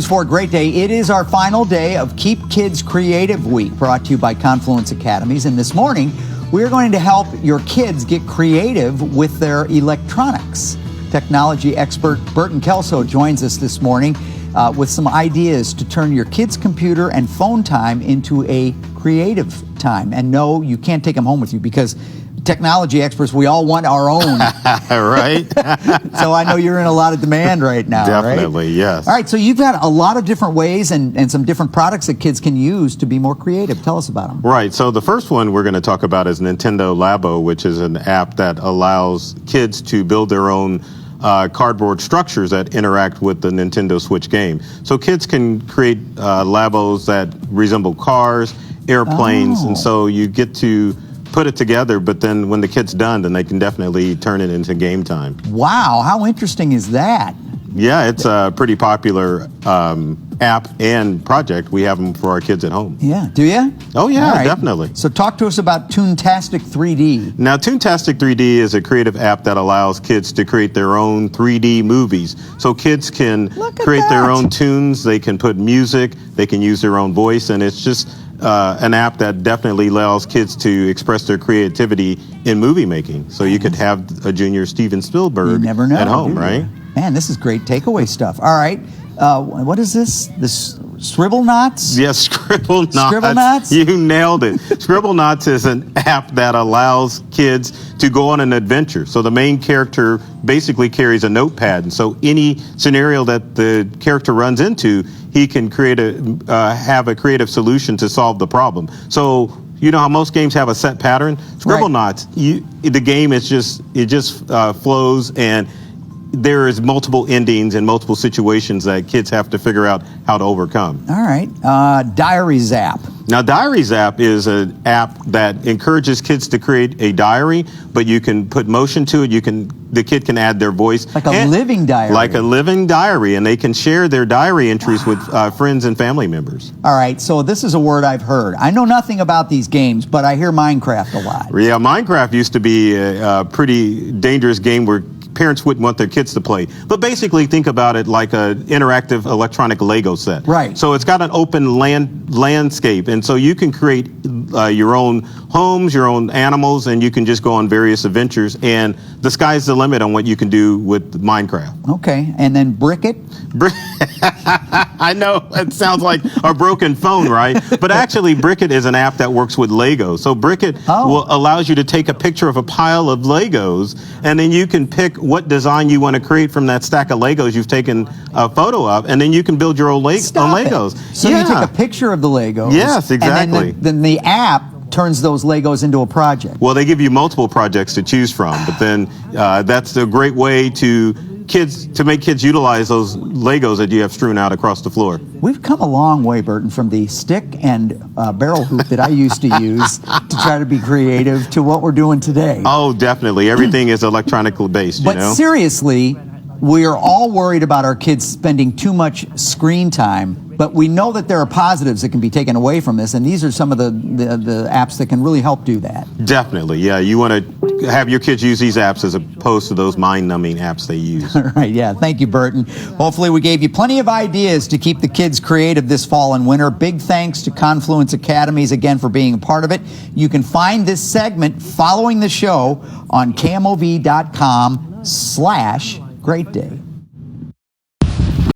For a great day. It is our final day of Keep Kids Creative Week, brought to you by Confluence Academies. And this morning, we're going to help your kids get creative with their electronics. Technology expert Burton Kelso joins us this morning with some ideas to turn your kids' computer and phone time into a creative time. And no, you can't take them home with you because technology experts, we all want our own. Right? So I know you're in a lot of demand right now, Definitely, right? yes. All right, so you've got a lot of different ways and some different products that kids can use to be more creative. Tell us about them. Right, so the first one we're going to talk about is Nintendo Labo, which is an app that allows kids to build their own cardboard structures that interact with the Nintendo Switch game. So kids can create Labos that resemble cars, airplanes, and so you get to put it together, but then when the kid's done, then they can definitely turn it into game time. Wow, how interesting is that? Yeah, it's a pretty popular app and project. We have them for our kids at home. Yeah, do you? Oh yeah, All right. Definitely. So talk to us about Toontastic 3D. Now, Toontastic 3D is a creative app that allows kids to create their own 3D movies. So kids can create their own tunes, they can put music, they can use their own voice, and it's just an app that definitely allows kids to express their creativity in movie making. So you could have a junior Steven Spielberg at home, right? Man, this is great takeaway stuff. All right. What is this? This Scribble Knots? Yes, Scribble Knots. Scribble Knots? You nailed it. Scribble Knots is an app that allows kids to go on an adventure. So the main character basically carries a notepad, and so any scenario that the character runs into, he can create have a creative solution to solve the problem. So you know how most games have a set pattern? Scribble Knots, the game is just flows, and there is multiple endings and multiple situations that kids have to figure out how to overcome. All right. Diary Zap. Now, Diary Zap is an app that encourages kids to create a diary, but you can put motion to it. The kid can add their voice. Like a living diary. Like a living diary, and they can share their diary entries with friends and family members. All right, so this is a word I've heard. I know nothing about these games, but I hear Minecraft a lot. Yeah, Minecraft used to be a pretty dangerous game where parents wouldn't want their kids to play. But basically, think about it like an interactive electronic Lego set. Right. So it's got an open landscape, and so you can create your own homes, your own animals, and you can just go on various adventures, and the sky's the limit on what you can do with Minecraft. Okay, and then Brick It? I know, it sounds like a broken phone, right? But actually, Brick It is an app that works with Legos. So Brick It allows you to take a picture of a pile of Legos, and then you can pick what design you want to create from that stack of Legos you've taken a photo of, and then you can build your own Legos. So you take a picture of the Legos. Yes, exactly. And then the app turns those Legos into a project. Well, they give you multiple projects to choose from, but then that's a great way to make kids utilize those Legos that you have strewn out across the floor. We've come a long way, Burton, from the stick and barrel hoop that I used to use to try to be creative to what we're doing today. Oh, definitely. Everything is electronically based, But seriously, we are all worried about our kids spending too much screen time, but we know that there are positives that can be taken away from this, and these are some of the apps that can really help do that. Definitely, yeah. You want to have your kids use these apps as opposed to those mind-numbing apps they use. All right, yeah. Thank you, Burton. Hopefully we gave you plenty of ideas to keep the kids creative this fall and winter. Big thanks to Confluence Academies again for being a part of it. You can find this segment following the show on KMOV.com/greatday.